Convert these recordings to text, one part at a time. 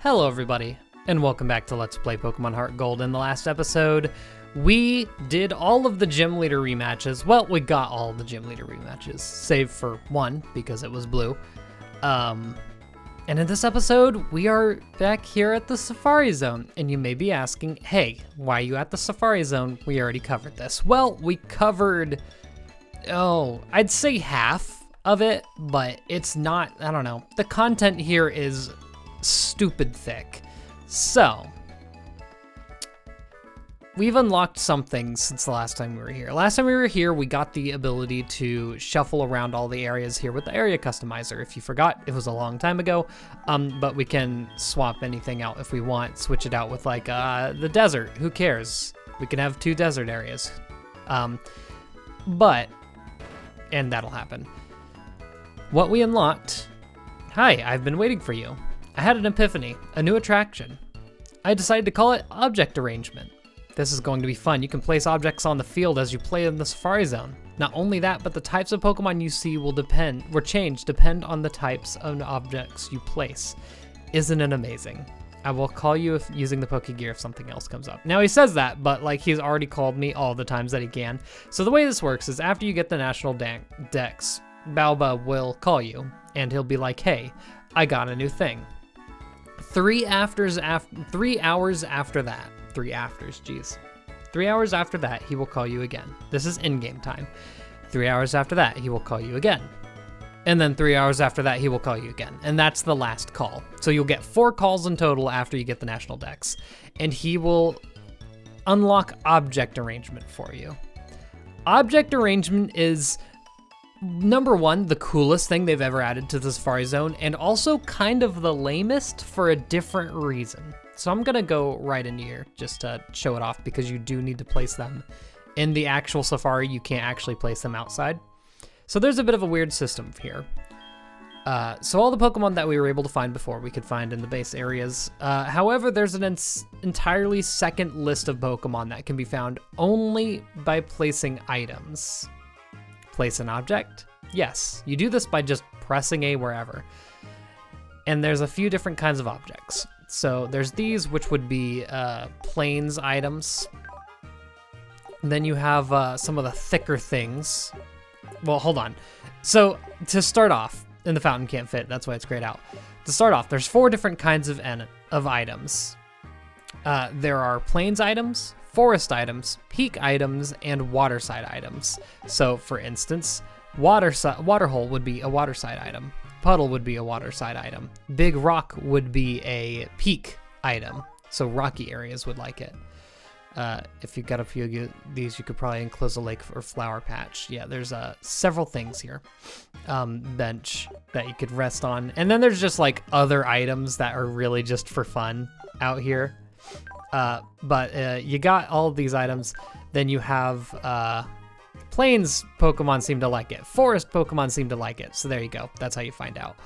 Hello everybody, and welcome back to Let's Play Pokemon HeartGold. In the last episode, we did all of the gym leader rematches. Well, we got all the gym leader rematches, save for one, because it was blue. And in this episode, we are back here at the Safari Zone. And you may be asking, hey, why are you at the Safari Zone? We already covered this. Well, we covered, I'd say half of it, but it's not, I don't know. The content here is stupid thick. So, we've unlocked something since the last time we were here. Last time we were here, we got the ability to shuffle around all the areas here with the area customizer. If you forgot, it was a long time ago, but we can swap anything out if we want. Switch it out with like the desert. Who cares? We can have 2 desert areas. And that'll happen. What we unlocked. Hi, I've been waiting for you. I had an epiphany, a new attraction. I decided to call it Object Arrangement. This is going to be fun. You can place objects on the field as you play in the Safari Zone. Not only that, but the types of Pokemon you see will change depend on the types of objects you place. Isn't it amazing? I will call you using the Pokegear if something else comes up. Now he says that, but like he's already called me all the times that he can. So the way this works is after you get the National Dex, Balba will call you and he'll be like, hey, I got a new thing. 3 hours after that, 3 hours after that, he will call you again. This is in-game time. 3 hours after that, he will call you again. And then 3 hours after that, he will call you again. And that's the last call. So you'll get 4 calls in total after you get the National Dex. And he will unlock Object Arrangement for you. Object Arrangement is, number one, the coolest thing they've ever added to the Safari Zone, and also kind of the lamest for a different reason. So I'm gonna go right in here just to show it off because you do need to place them in the actual Safari. You can't actually place them outside. So there's a bit of a weird system here. So all the Pokemon that we were able to find before, we could find in the base areas. However, there's an entirely second list of Pokemon that can be found only by placing items. Place an object? Yes, you do this by just pressing A wherever. And there's a few different kinds of objects. So there's these, which would be plains items. And then you have some of the thicker things. Well, hold on. So to start off, and the fountain can't fit, that's why it's grayed out. To start off, there's 4 different kinds of items. There are plains items, forest items, peak items, and waterside items. So for instance, waterhole would be a waterside item. Puddle would be a waterside item. Big rock would be a peak item. So rocky areas would like it. If you got a few of these, you could probably enclose a lake or flower patch. Yeah, there's several things here. Bench that you could rest on. And then there's just like other items that are really just for fun out here. But you got all of these items. Then you have plains Pokemon seem to like it. Forest Pokemon seem to like it. So there you go. That's how you find out.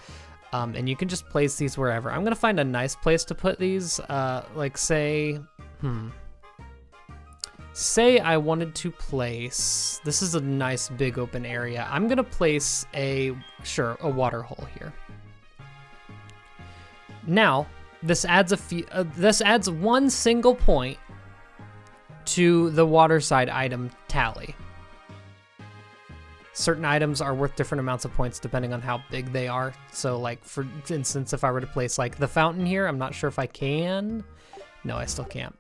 And you can just place these wherever. I'm going to find a nice place to put these. Like say I wanted to place, this is a nice big open area. I'm going to place a water hole here. Now, this adds one single point to the waterside item tally. Certain items are worth different amounts of points depending on how big they are. So like for instance, if I were to place like the fountain here, I'm not sure if I can. No, I still can't.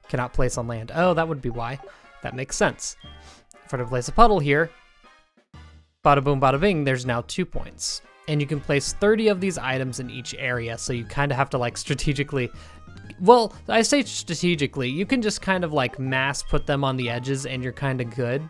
Cannot place on land. Oh, that would be why. That makes sense. If I were to place a puddle here, bada boom, bada bing, there's now 2 points. And you can place 30 of these items in each area, so you kind of have to like strategically, well, I say strategically, you can just kind of like mass put them on the edges and you're kind of good.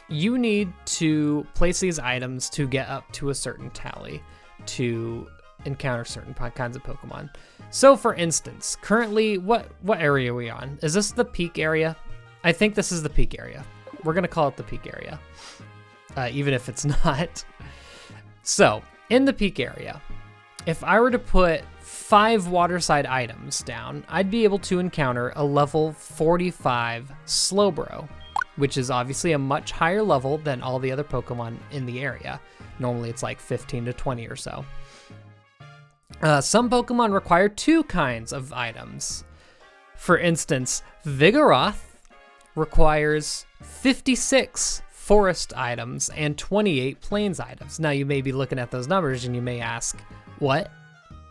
You need to place these items to get up to a certain tally to encounter certain kinds of Pokemon. So for instance, currently, what area are we on? Is this the peak area? I think this is the peak area. We're gonna call it the peak area, even if it's not. So, in the peak area, if I were to put 5 waterside items down, I'd be able to encounter a level 45 Slowbro, which is obviously a much higher level than all the other Pokemon in the area. Normally it's like 15 to 20 or so. Some Pokemon require 2 kinds of items. For instance, Vigoroth requires 56 forest items and 28 plains items. Now you may be looking at those numbers and you may ask, what?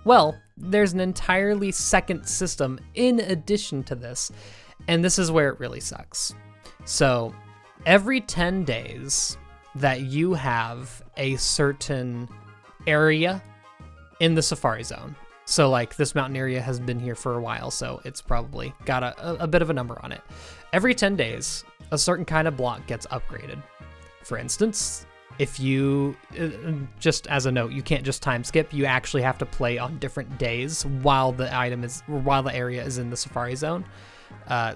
Well, there's an entirely second system in addition to this, and this is where it really sucks. So every 10 days that you have a certain area in the Safari Zone, so like this mountain area has been here for a while, so it's probably got a bit of a number on it. Every 10 days, a certain kind of block gets upgraded. For instance, if you, just as a note, you can't just time skip, you actually have to play on different days while the area is in the Safari Zone.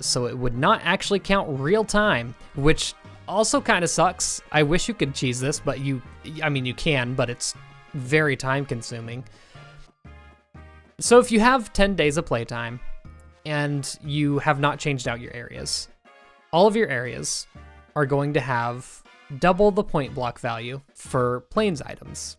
So it would not actually count real time, which also kind of sucks. I wish you could cheese this, but you can, but it's very time consuming. So if you have 10 days of playtime and you have not changed out your areas, all of your areas are going to have double the point block value for plains items.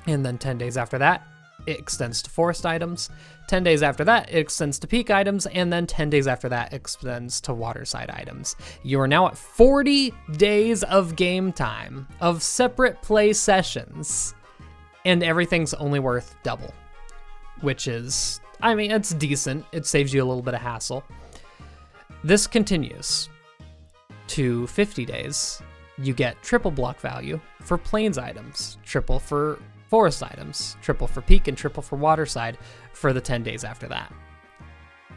And then 10 days after that, it extends to forest items. 10 days after that, it extends to peak items. And then 10 days after that, it extends to waterside items. You are now at 40 days of game time, of separate play sessions, and everything's only worth double, which is, it's decent. It saves you a little bit of hassle. This continues to 50 days. You get triple block value for plains items, triple for forest items, triple for peak, and triple for waterside for the 10 days after that.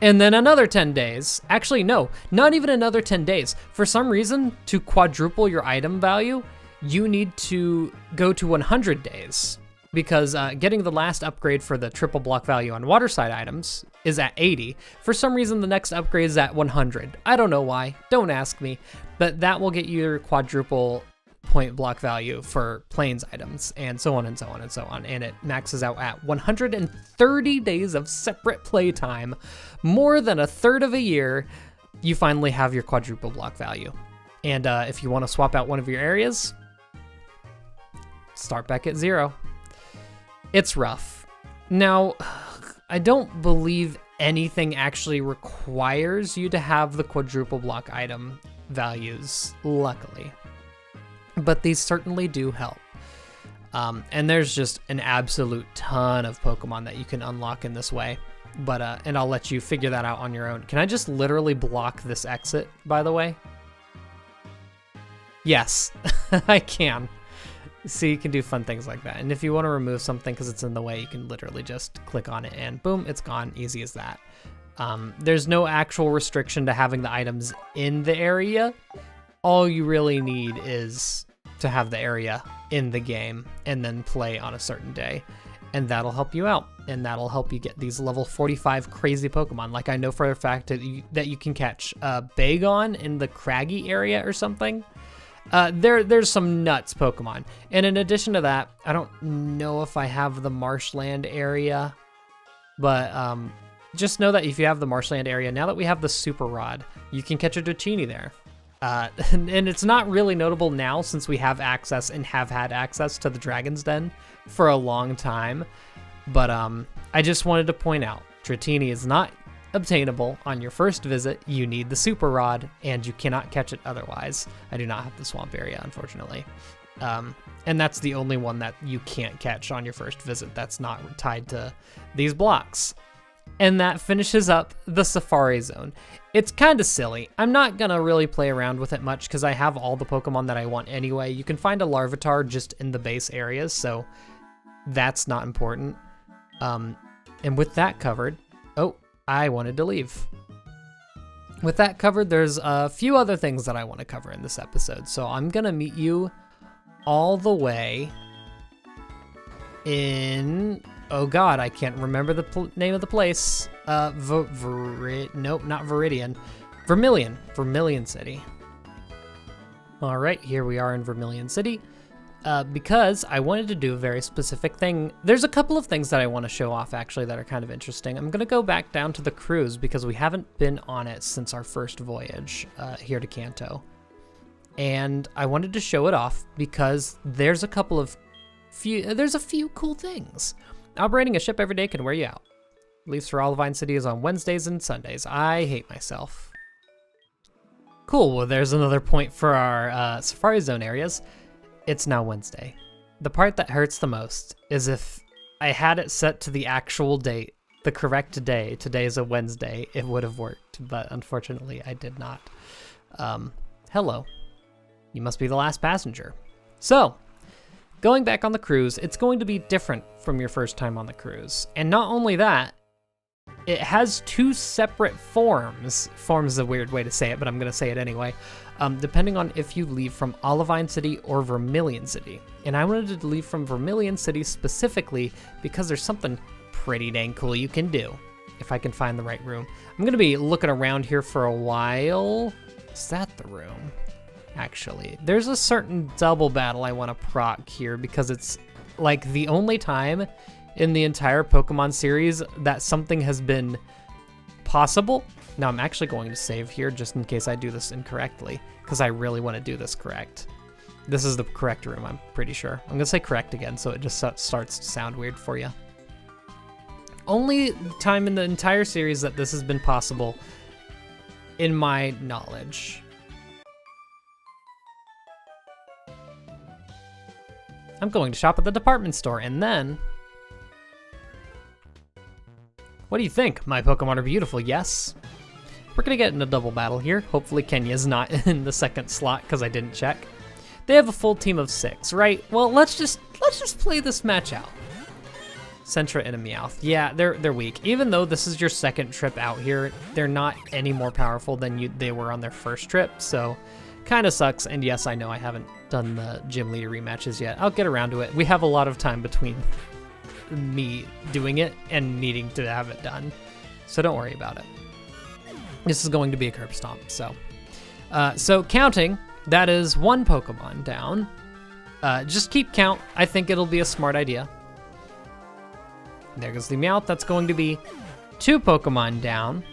And then another 10 days, actually no, not even another 10 days. For some reason, to quadruple your item value, you need to go to 100 days, because getting the last upgrade for the triple block value on waterside items is at 80. For some reason, the next upgrade is at 100. I don't know why, don't ask me, but that will get you your quadruple point block value for plains items, and so on and so on and so on. And it maxes out at 130 days of separate playtime, more than a third of a year. You finally have your quadruple block value. And if you want to swap out one of your areas, start back at 0. It's rough. Now, I don't believe anything actually requires you to have the quadruple block item values, luckily. But these certainly do help. And there's just an absolute ton of Pokemon that you can unlock in this way. But and I'll let you figure that out on your own. Can I just literally block this exit, by the way? Yes, I can. See, you can do fun things like that. And if you want to remove something because it's in the way, you can literally just click on it and boom, it's gone. Easy as that. There's no actual restriction to having the items in the area. All you really need is to have the area in the game and then play on a certain day. And that'll help you out. And that'll help you get these level 45 crazy Pokemon. Like I know for a fact that you can catch Bagon in the Craggy area or something. There's some nuts Pokemon. And in addition to that, I don't know if I have the marshland area, but just know that if you have the marshland area, now that we have the Super Rod, you can catch a Dratini there. And it's not really notable now since we have access and have had access to the Dragon's Den for a long time. But I just wanted to point out, Dratini is not obtainable on your first visit. You need the Super Rod, and you cannot catch it otherwise. I do not have the swamp area, unfortunately. And that's the only one that you can't catch on your first visit that's not tied to these blocks. And that finishes up the Safari Zone. It's kind of silly. I'm not going to really play around with it much because I have all the Pokemon that I want anyway. You can find a Larvitar just in the base areas, so that's not important. And with that covered, oh, I wanted to leave. With that covered, there's a few other things that I want to cover in this episode. So I'm going to meet you all the way in... Oh God, I can't remember the name of the place. Nope, not Viridian. Vermillion City. All right, here we are in Vermillion City. Because I wanted to do a very specific thing. There's a couple of things that I want to show off actually that are kind of interesting. I'm gonna go back down to the cruise because we haven't been on it since our first voyage here to Kanto. And I wanted to show it off because there's a few cool things. Operating a ship every day can wear you out. Leaves for Vermillion City is on Wednesdays and Sundays. I hate myself. Cool, well there's another point for our Safari Zone areas. It's now Wednesday. The part that hurts the most is if I had it set to the actual date, the correct day. Today is a Wednesday, it would have worked, but unfortunately I did not. Hello. You must be the last passenger. So, going back on the cruise, it's going to be different from your first time on the cruise. And not only that, it has two separate forms. Forms is a weird way to say it, but I'm gonna say it anyway. Depending on if you leave from Vermillion City or Vermillion City. And I wanted to leave from Vermillion City specifically because there's something pretty dang cool you can do. If I can find the right room. I'm gonna be looking around here for a while. Is that the room? Actually, there's a certain double battle I want to proc here because it's like the only time in the entire Pokemon series that something has been possible. Now I'm actually going to save here just in case I do this incorrectly because I really want to do this correct. This is the correct room, I'm pretty sure. I'm gonna say correct again so it just starts to sound weird for you. Only time in the entire series that this has been possible in my knowledge. I'm going to shop at the department store and then... What do you think? My Pokemon are beautiful, yes? We're gonna get in a double battle here. Hopefully Kenya's not in the second slot because I didn't check. They have a full team of 6, right? Well, let's just play this match out. Sentra and a Meowth. Yeah, they're weak. Even though this is your second trip out here, they're not any more powerful than they were on their first trip, so kind of sucks. And yes, I know I haven't done the gym leader rematches yet. I'll get around to it. We have a lot of time between me doing it and needing to have it done, so don't worry about it. This is going to be a curb stomp, so. So counting, that is 1 Pokemon down. Just keep count. I think it'll be a smart idea. There goes the Meowth. That's going to be 2 Pokemon down.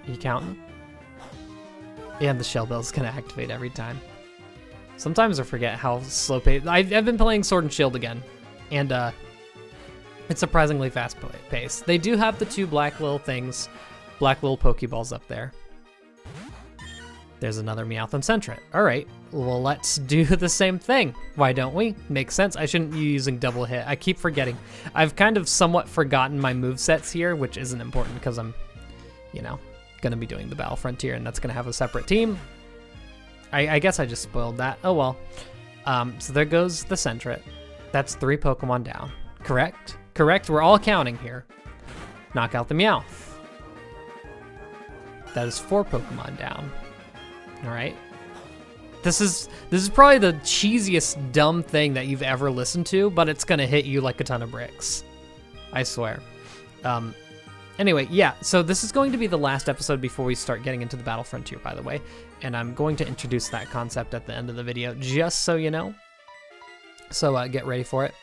Are you counting? And the Shell Bell's gonna activate every time. Sometimes I forget how slow paced. I've been playing Sword and Shield again, and it's surprisingly fast paced. They do have the 2 black little things, black little Pokeballs up there. There's another Meowth and Sentret. All right, well, let's do the same thing. Why don't we? Makes sense. I shouldn't be using double hit. I keep forgetting. I've kind of somewhat forgotten my movesets here, which isn't important because I'm, you know, gonna be doing the Battle Frontier and that's gonna have a separate team. I guess I just spoiled that. Oh well. So there goes the Sentret. That's 3 Pokemon down. Correct? Correct, we're all counting here. Knock out the Meowth. That is 4 Pokemon down. All right. This is probably the cheesiest dumb thing that you've ever listened to, but it's gonna hit you like a ton of bricks. I swear. Anyway, yeah, so this is going to be the last episode before we start getting into the Battle Frontier, by the way, and I'm going to introduce that concept at the end of the video, just so you know. So get ready for it.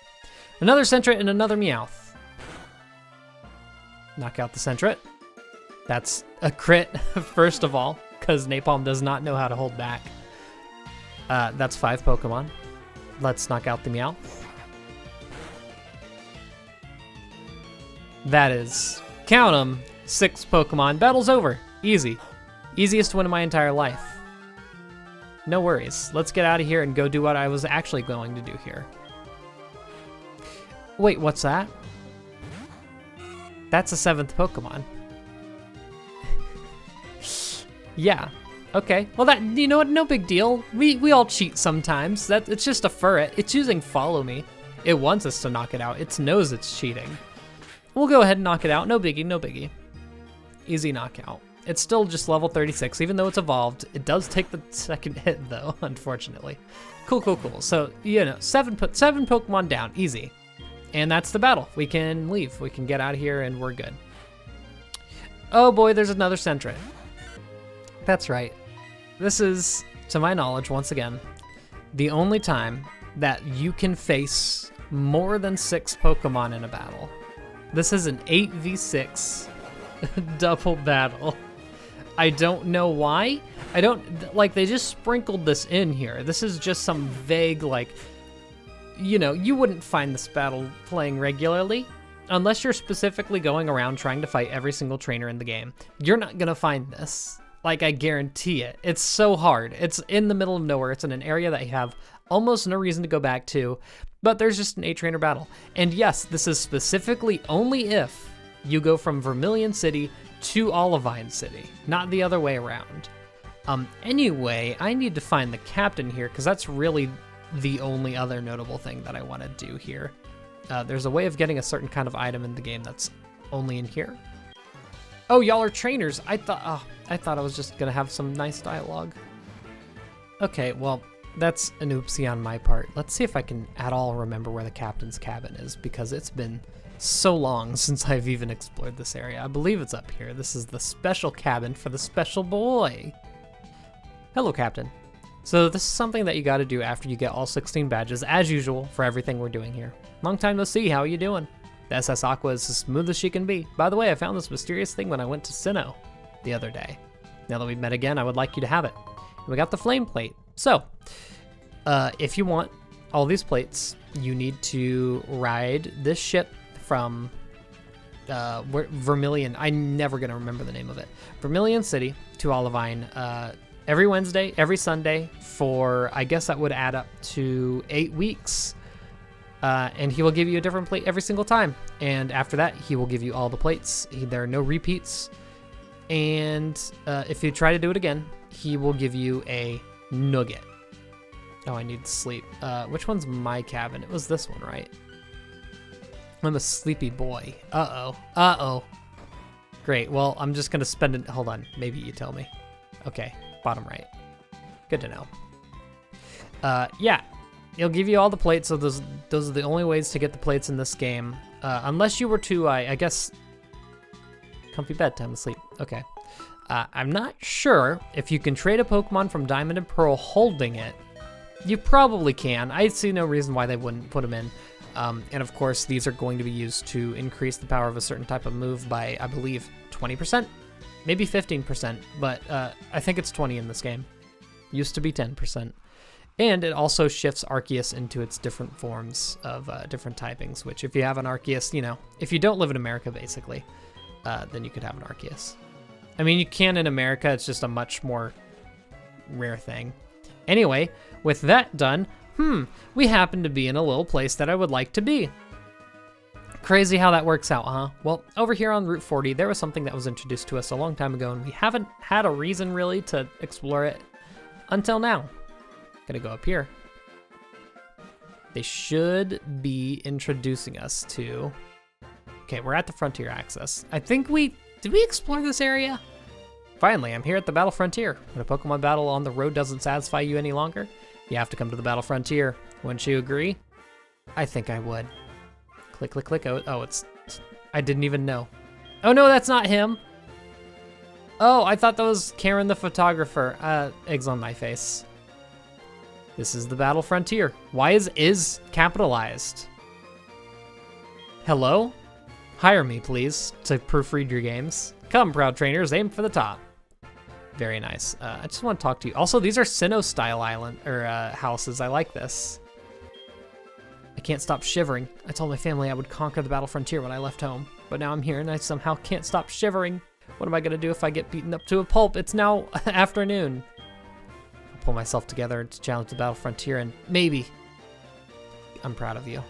Another Sentret and another Meowth. Knock out the Sentret. That's a crit, first of all, because Napalm does not know how to hold back. That's 5 Pokemon. Let's knock out the Meowth. That is, count them, 6 Pokemon. Battle's over. Easy. Easiest win of my entire life. No worries. Let's get out of here and go do what I was actually going to do here. Wait, what's that? That's a 7th Pokemon. Yeah. Okay. Well, that, you know what? No big deal. We all cheat sometimes. It's just a furret. It's using Follow Me. It wants us to knock it out. It knows it's cheating. We'll go ahead and knock it out. No biggie, no biggie. Easy knockout. It's still just level 36, even though it's evolved. It does take the second hit, though, unfortunately. Cool, cool, cool. So, you know, 7 Pokemon down. Easy. And that's the battle. We can leave. We can get out of here, and we're good. Oh, boy, there's another Sentret. That's right. This is, to my knowledge, once again, the only time that you can face more than 6 Pokemon in a battle. This is an 8v6 double battle. I don't know why. I don't, like, they just sprinkled this in here. This is just some vague, like, you know, you wouldn't find this battle playing regularly. unless you're specifically going around trying to fight every single trainer in the game, you're not gonna find this. Like, I guarantee it. It's so hard. It's in the middle of nowhere. It's in an area that you have almost no reason to go back to, but there's just an 8-trainer battle. And yes, this is specifically only if you go from Vermillion City to Olivine City, not the other way around. Anyway, I need to find the captain here, because that's really the only other notable thing that I want to do here. There's a way of getting a certain kind of item in the game that's only in here. Oh, y'all are trainers. I thought I was just gonna have some nice dialogue. Okay, well, that's an oopsie on my part. Let's see if I can at all remember where the captain's cabin is, because it's been so long since I've even explored this area. I believe it's up here. This is the special cabin for the special boy. Hello, Captain. So this is something that you got to do after you get all 16 badges, as usual, for everything we're doing here. Long time no see, how are you doing? The SS Aqua is as smooth as she can be. By the way, I found this mysterious thing when I went to Sinnoh the other day. Now that we've met again, I would like you to have it. We got the flame plate. So, if you want all these plates, you need to ride this ship from Vermillion. I'm never going to remember the name of it. Vermillion City to Olivine. Every Wednesday, every Sunday for, I guess that would add up to 8 weeks. And he will give you a different plate every single time. And after that, he will give you all the plates. There are no repeats. And if you try to do it again, he will give you a nugget. Oh, I need sleep. Which one's my cabin? It was this one, right? I'm a sleepy boy. Uh-oh. Uh-oh. Great. Well, I'm just going to spend it. Hold on. Maybe you tell me. Okay. Bottom right. Good to know. Yeah, he'll give you all the plates, so those are the only ways to get the plates in this game. Unless you were to, I guess, comfy bed, time to sleep. Okay. I'm not sure if you can trade a Pokemon from Diamond and Pearl holding it. You probably can. I see no reason why they wouldn't put them in. And of course, these are going to be used to increase the power of a certain type of move by, I believe, 20%. Maybe 15%, but I think it's 20 in this game. Used to be 10%. And it also shifts Arceus into its different forms of different typings, which if you have an Arceus, you know, if you don't live in America, basically, then you could have an Arceus. I mean, you can in America, it's just a much more rare thing. Anyway, with that done, we happen to be in a little place that I would like to be. Crazy how that works out, huh? Well, over here on Route 40, there was something that was introduced to us a long time ago, and we haven't had a reason really to explore it until now. Gonna go up here. They should be introducing us to... Okay, we're at the Frontier Access. I think did we explore this area? Finally, I'm here at the Battle Frontier. When a Pokemon battle on the road doesn't satisfy you any longer, you have to come to the Battle Frontier. Wouldn't you agree? I think I would. Click, click, click. Oh, it's... I didn't even know. Oh, no, that's not him. Oh, I thought that was Karen the photographer. Eggs on my face. This is the Battle Frontier. Why is capitalized? Hello? Hire me, please, to proofread your games. Come, proud trainers, aim for the top. Very nice. I just want to talk to you. Also, these are Sinnoh-style island or houses. I like this. I can't stop shivering. I told my family I would conquer the Battle Frontier when I left home, but now I'm here and I somehow can't stop shivering. What am I gonna do if I get beaten up to a pulp? It's now afternoon. I'll pull myself together to challenge the Battle Frontier and maybe... I'm proud of you.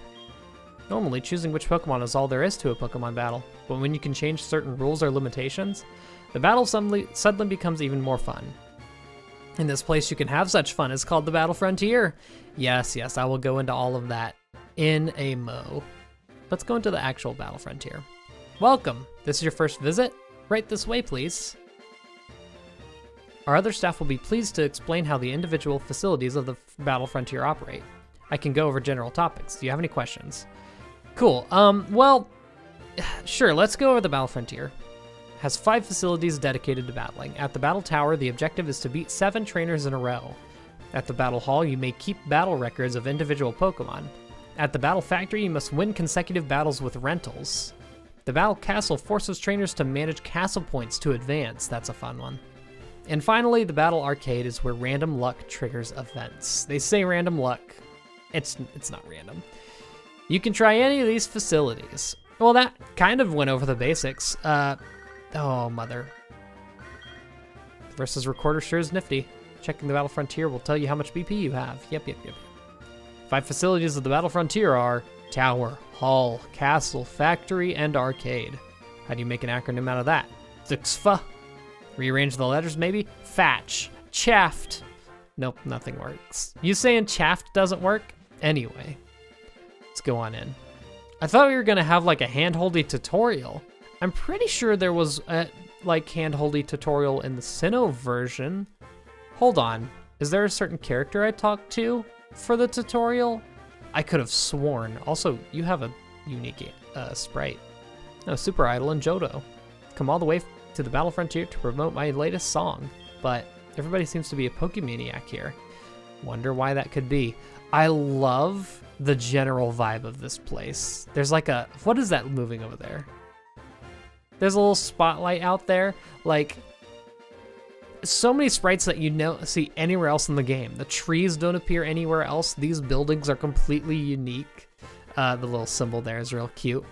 Normally, choosing which Pokemon is all there is to a Pokemon battle, but when you can change certain rules or limitations, the battle suddenly becomes even more fun. In this place you can have such fun. It's called the Battle Frontier. Yes, I will go into all of that in a mo. Let's go into the actual Battle Frontier. Welcome. This is your first visit? Right this way, please. Our other staff will be pleased to explain how the individual facilities of the Battle Frontier operate. I can go over general topics. Do you have any questions? Cool. Well, sure, let's go over the Battle Frontier. Has 5 facilities dedicated to battling. At the Battle Tower, the objective is to beat 7 trainers in a row. At the Battle Hall, you may keep battle records of individual Pokemon. At the Battle Factory, you must win consecutive battles with rentals. The Battle Castle forces trainers to manage castle points to advance. That's a fun one. And finally, the Battle Arcade is where random luck triggers events. They say random luck. It's not random. You can try any of these facilities. Well, that kind of went over the basics. Oh, mother. Versus recorder sure is nifty. Checking the Battle Frontier will tell you how much BP you have. Yep. 5 facilities of the Battle Frontier are Tower, Hall, Castle, Factory, and Arcade. How do you make an acronym out of that? Zixfa. Rearrange the letters, maybe? Fatch. Chaffed. Nope, nothing works. You saying chaffed doesn't work? Anyway, let's go on in. I thought we were gonna have like a hand-holdy tutorial. I'm pretty sure there was a like hand-holdy tutorial in the Sinnoh version. Hold on, is there a certain character I talked to for the tutorial? I could have sworn. Also, you have a unique sprite. No, Super Idol and Johto. Come all the way to the Battle Frontier to promote my latest song. But everybody seems to be a Pokemaniac here. Wonder why that could be. I love the general vibe of this place. There's like a, what is that moving over there? There's a little spotlight out there. Like, so many sprites that you see anywhere else in the game. The trees don't appear anywhere else. These buildings are completely unique. The little symbol there is real cute.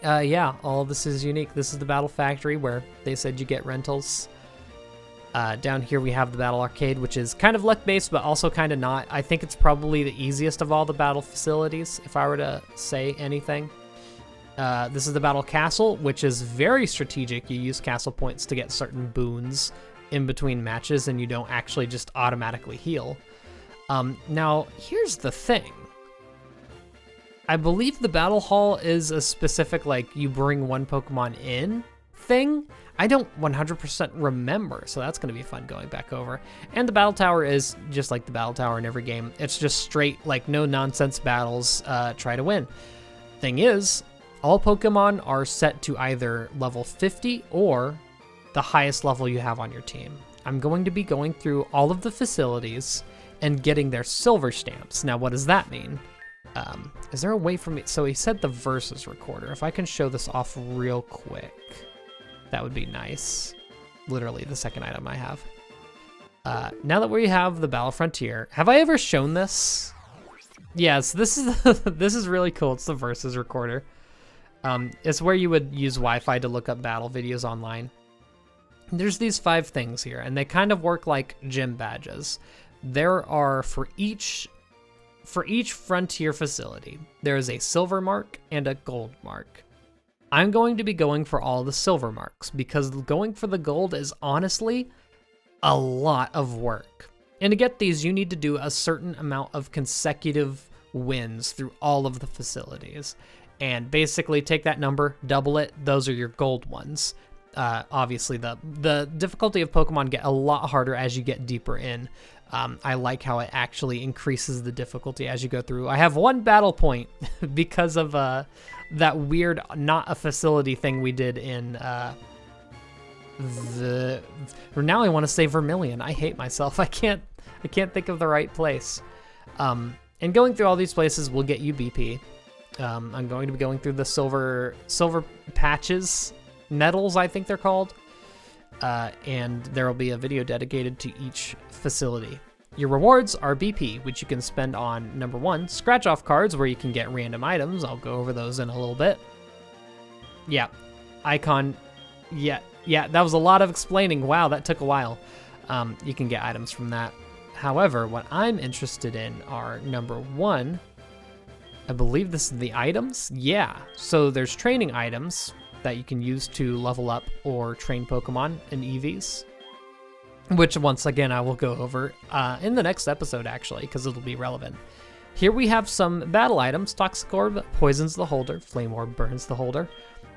Yeah, all of this is unique. This is the Battle Factory where they said you get rentals. Down here we have the Battle Arcade, which is kind of luck-based, but also kind of not. I think it's probably the easiest of all the battle facilities, if I were to say anything. This is the Battle Castle, which is very strategic. You use castle points to get certain boons in between matches, and you don't actually just automatically heal. Now, here's the thing. I believe the Battle Hall is a specific, like, you bring one Pokemon in thing. I don't 100% remember, so that's going to be fun going back over. And the Battle Tower is just like the Battle Tower in every game. It's just straight, like, no-nonsense battles, try to win. Thing is, all Pokemon are set to either level 50 or the highest level you have on your team. I'm going to be going through all of the facilities and getting their silver stamps. Now, what does that mean? Is there a way for me? So he said the versus recorder. If I can show this off real quick, that would be nice. Literally the second item I have. Now that we have the Battle Frontier, have I ever shown this? Yes, this is this is really cool. It's the versus recorder. It's where you would use Wi-Fi to look up battle videos online. There's these 5 things here, and they kind of work like gym badges. There are, for each frontier facility, there is a silver mark and a gold mark. I'm going to be going for all the silver marks because going for the gold is honestly a lot of work. And to get these, you need to do a certain amount of consecutive wins through all of the facilities. And basically take that number, double it, those are your gold ones. Obviously, the difficulty of Pokemon get a lot harder as you get deeper in. I like how it actually increases the difficulty as you go through. I have 1 battle point because of that weird not a facility thing we did in now I want to say Vermillion. I hate myself. I can't think of the right place. And going through all these places will get you BP. I'm going to be going through the silver patches, medals I think they're called, and there will be a video dedicated to each facility. Your rewards are BP, which you can spend on, number 1, scratch-off cards where you can get random items. I'll go over those in a little bit. Yeah, icon, yeah, that was a lot of explaining. Wow, that took a while. You can get items from that. However, what I'm interested in are, number 1, I believe this is the items. Yeah, so there's training items that you can use to level up or train Pokemon in EVs, which once again I will go over in the next episode actually, because it'll be relevant. Here we have some battle items. Toxic Orb poisons the holder, Flame Orb burns the holder.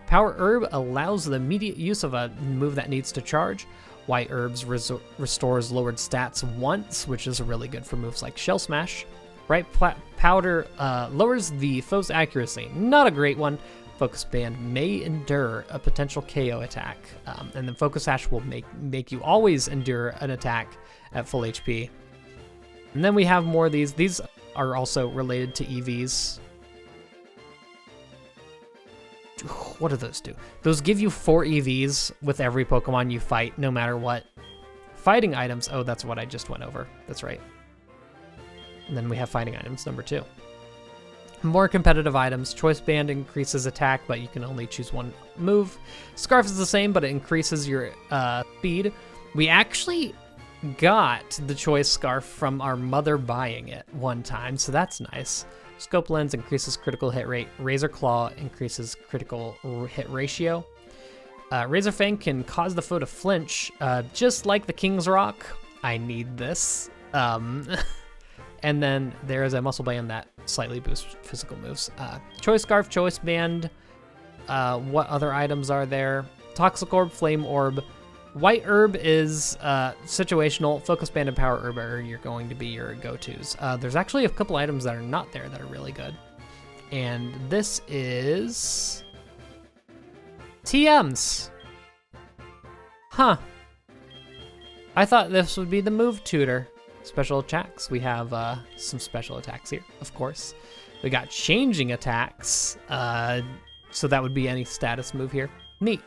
Power Herb allows the immediate use of a move that needs to charge. White Herbs restores lowered stats once, which is really good for moves like Shell Smash. Bright Powder lowers the foe's accuracy. Not a great one. Focus Band may endure a potential KO attack, and then Focus Sash will make you always endure an attack at full HP. And then we have more of these. These are also related to EVs. What do those do? Those give you 4 EVs with every Pokemon you fight, no matter what. Fighting items. Oh, that's what I just went over. That's right. And then we have fighting items, number 2. More competitive items. Choice Band increases attack, but you can only choose one move. Scarf is the same, but it increases your speed. We actually got the Choice Scarf from our mother buying it one time, so that's nice. Scope Lens increases critical hit rate. Razor Claw increases critical hit ratio. Razor Fang can cause the foe to flinch, just like the King's Rock. I need this. And then there is a Muscle Band that slightly boosts physical moves. Choice Scarf, Choice Band. What other items are there? Toxic Orb, Flame Orb. White Herb is situational. Focus Band and Power Herb are going to be your go-tos. There's actually a couple items that are not there that are really good. And this is TMs. Huh. I thought this would be the move tutor. Special attacks. We have some special attacks here, of course. We got changing attacks. So that would be any status move here. Neat.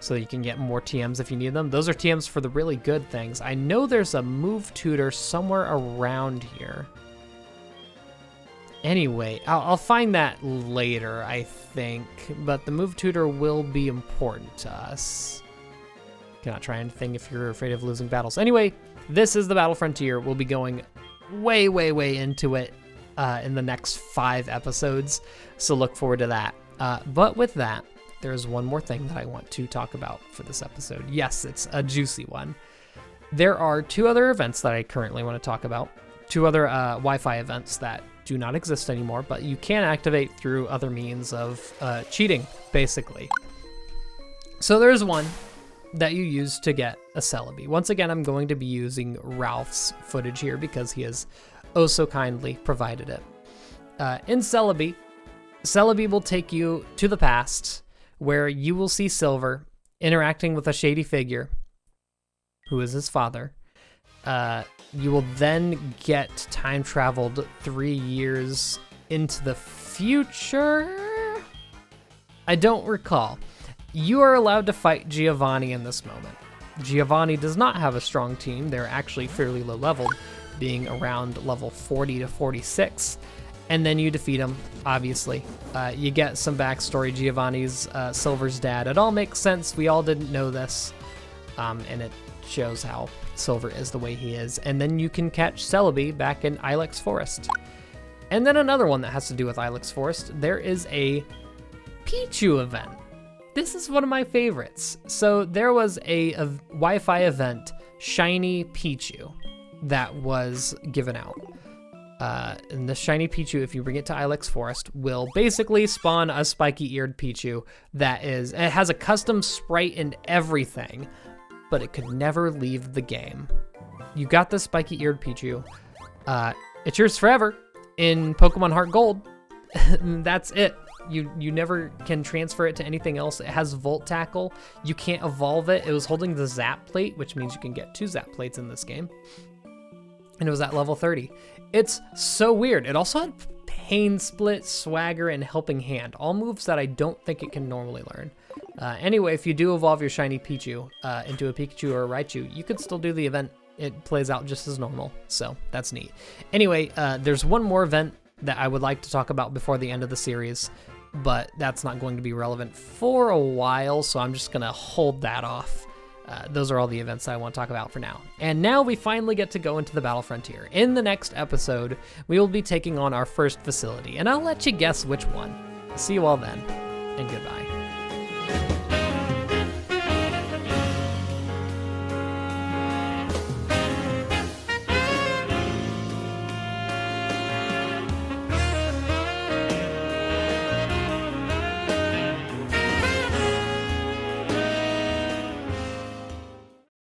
So you can get more TMs if you need them. Those are TMs for the really good things. I know there's a move tutor somewhere around here. Anyway, I'll find that later, I think. But the move tutor will be important to us. Cannot try anything if you're afraid of losing battles. Anyway, this is the Battle Frontier. We'll be going way, way, way into it in the next 5 episodes. So look forward to that. But with that, there's one more thing that I want to talk about for this episode. Yes, it's a juicy one. There are 2 other events that I currently want to talk about. 2 other Wi-Fi events that do not exist anymore, but you can activate through other means of cheating, basically. So there's one that you use to get a Celebi. Once again, I'm going to be using Ralph's footage here because he has oh so kindly provided it. In Celebi will take you to the past where you will see Silver interacting with a shady figure who is his father. You will then get time traveled 3 years into the future. I don't recall. You are allowed to fight Giovanni in this moment. Giovanni does not have a strong team. They're actually fairly low leveled, being around level 40 to 46. And then you defeat him, obviously. You get some backstory. Giovanni's Silver's dad. It all makes sense. We all didn't know this. And it shows how Silver is the way he is. And then you can catch Celebi back in Ilex Forest. And then another one that has to do with Ilex Forest. There is a Pichu event. This is one of my favorites. So there was a Wi-Fi event, Shiny Pichu, that was given out. And the Shiny Pichu, if you bring it to Ilex Forest, will basically spawn a spiky-eared Pichu that it has a custom sprite and everything, but it could never leave the game. You got the spiky-eared Pichu. It's yours forever in Pokemon HeartGold. That's it. You never can transfer it to anything else. It has Volt Tackle. You can't evolve it. It was holding the Zap Plate, which means you can get 2 Zap Plates in this game. And it was at level 30. It's so weird. It also had Pain Split, Swagger, and Helping Hand. All moves that I don't think it can normally learn. Anyway, if you do evolve your Shiny Pichu into a Pikachu or a Raichu, you could still do the event. It plays out just as normal, so that's neat. Anyway, there's one more event that I would like to talk about before the end of the series, but that's not going to be relevant for a while, so I'm just going to hold that off. Those are all the events that I want to talk about for now. And now we finally get to go into the Battle Frontier. In the next episode, we will be taking on our first facility, and I'll let you guess which one. See you all then, and goodbye.